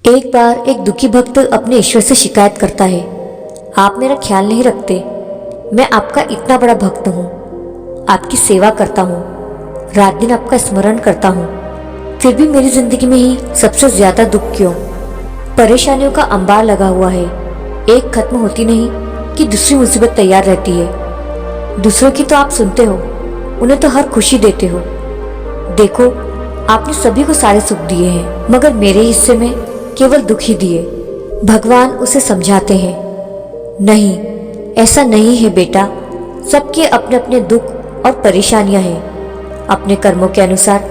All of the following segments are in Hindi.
एक बार एक दुखी भक्त अपने ईश्वर से शिकायत करता है, आप मेरा ख्याल नहीं रखते। मैं आपका इतना बड़ा भक्त हूँ, आपकी सेवा करता हूँ, रात दिन आपका स्मरण करता हूँ, फिर भी मेरी जिंदगी में ही सबसे ज्यादा दुख क्यों? परेशानियों का अंबार लगा हुआ है, एक खत्म होती नहीं कि दूसरी मुसीबत तैयार रहती है। दूसरों की तो आप सुनते हो, उन्हें तो हर खुशी देते हो। देखो, आपने सभी को सारे सुख दिए हैं, मगर मेरे हिस्से में केवल दुख ही दिए। भगवान उसे समझाते हैं, नहीं, ऐसा नहीं है बेटा, सबके अपने अपने दुख और परेशानियां हैं। अपने कर्मों के अनुसार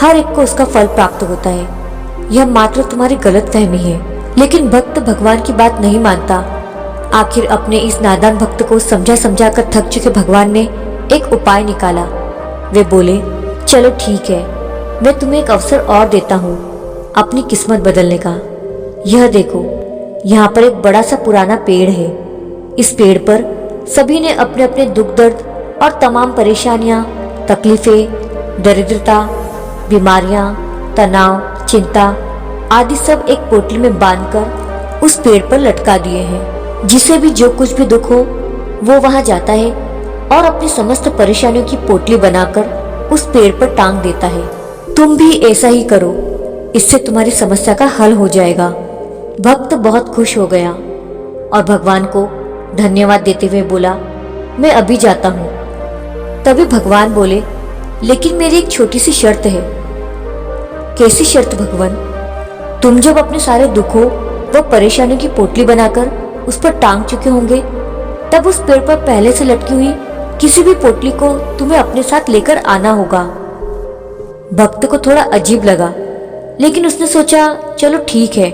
हर एक को उसका फल प्राप्त होता है। यह मात्र तुम्हारी गलतफहमी है। लेकिन भक्त भगवान की बात नहीं मानता। आखिर अपने इस नादान भक्त को समझा समझा कर थक चुके भगवान ने एक उपाय निकाला। वे बोले, चलो ठीक है, मैं तुम्हें एक अवसर और देता हूँ अपनी किस्मत बदलने का। यह देखो, यहाँ पर एक बड़ा सा पुराना पेड़ है। इस पेड़ पर सभी ने अपने अपने दुख दर्द और तमाम परेशानियां, तकलीफें, दरिद्रता, बीमारियां, तनाव, चिंता आदि सब एक पोटली में बांधकर उस पेड़ पर लटका दिए हैं। जिसे भी जो कुछ भी दुख हो वो वहां जाता है और अपनी समस्त परेशानियों की पोटली बनाकर उस पेड़ पर टांग देता है। तुम भी ऐसा ही करो, इससे तुम्हारी समस्या का हल हो जाएगा। भक्त बहुत खुश हो गया और भगवान को धन्यवाद देते हुए बोला, मैं अभी जाता हूँ। तभी भगवान बोले, लेकिन मेरी एक छोटी सी शर्त है। कैसी शर्त भगवान? तुम जब अपने सारे दुखों व परेशानियों की पोटली बनाकर उस पर टांग चुके होंगे, तब उस पेड़ पर पहले से लटकी हुई किसी भी पोटली को तुम्हें अपने साथ लेकर आना होगा। भक्त को थोड़ा अजीब लगा, लेकिन उसने सोचा चलो ठीक है।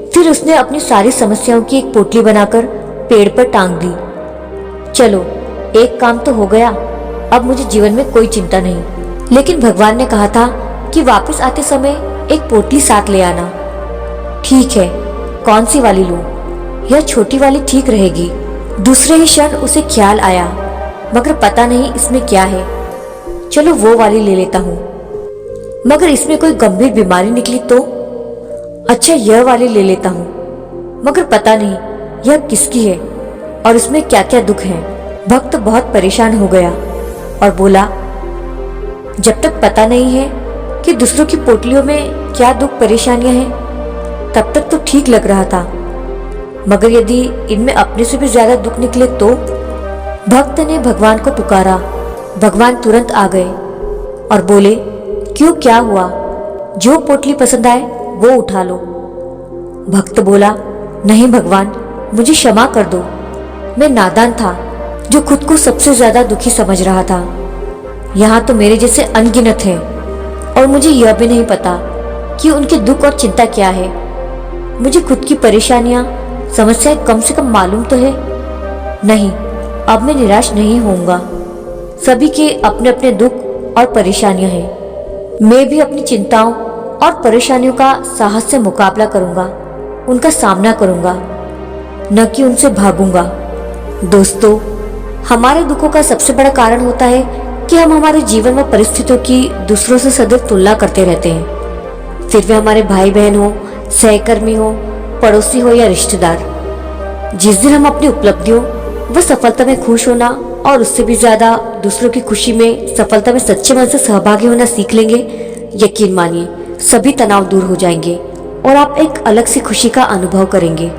फिर उसने अपनी सारी समस्याओं की एक पोटली बनाकर पेड़ पर टांग दी। चलो, एक काम तो हो गया, अब मुझे जीवन में कोई चिंता नहीं। लेकिन भगवान ने कहा था कि वापस आते समय एक पोटली साथ ले आना। ठीक है, कौन सी वाली लूं? यह छोटी वाली ठीक रहेगी। दूसरे ही क्षण उसे ख्याल आया, मगर पता नहीं इसमें क्या है। चलो वो वाली ले लेता हूँ, मगर इसमें कोई गंभीर बीमारी निकली तो? अच्छा, यह वाली ले लेता हूँ, मगर पता नहीं यह किसकी है और इसमें क्या क्या दुख है। भक्त बहुत परेशान हो गया और बोला, जब तक पता नहीं है कि दूसरों की पोटलियों में क्या दुख परेशानियां हैं, तब तक तो ठीक लग रहा था, मगर यदि इनमें अपने से भी ज्यादा दुख निकले तो? भक्त ने भगवान को पुकारा। भगवान तुरंत आ गए और बोले, क्यों, क्या हुआ? जो पोटली पसंद आए वो उठा लो। भक्त बोला, नहीं भगवान, मुझे क्षमा कर दो। मैं नादान था जो खुद को सबसे ज्यादा दुखी समझ रहा था। यहाँ तो मेरे जैसे अनगिनत हैं और मुझे यह भी नहीं पता कि उनके दुख और चिंता क्या है। मुझे खुद की परेशानियां, समस्याएं कम से कम मालूम तो है। नहीं, अब मैं निराश नहीं होऊंगा। सभी के अपने अपने दुख और परेशानियां हैं। मैं भी अपनी चिंताओं और परेशानियों का साहस से मुकाबला करूंगा, उनका सामना करूंगा, न कि उनसे भागूंगा। दोस्तों, हमारे दुखों का सबसे बड़ा कारण होता है कि हम हमारे जीवन व परिस्थितियों की दूसरों से सदैव तुलना करते रहते हैं। फिर वे हमारे भाई बहन हो, सहकर्मी हो, पड़ोसी हो या रिश्तेदार। जिस दिन हम अपनी उपलब्धियों व सफलता में खुश होना और उससे भी ज्यादा दूसरों की खुशी में, सफलता में सच्चे मन से सहभागी होना सीख लेंगे, यकीन मानिए सभी तनाव दूर हो जाएंगे और आप एक अलग सी खुशी का अनुभव करेंगे।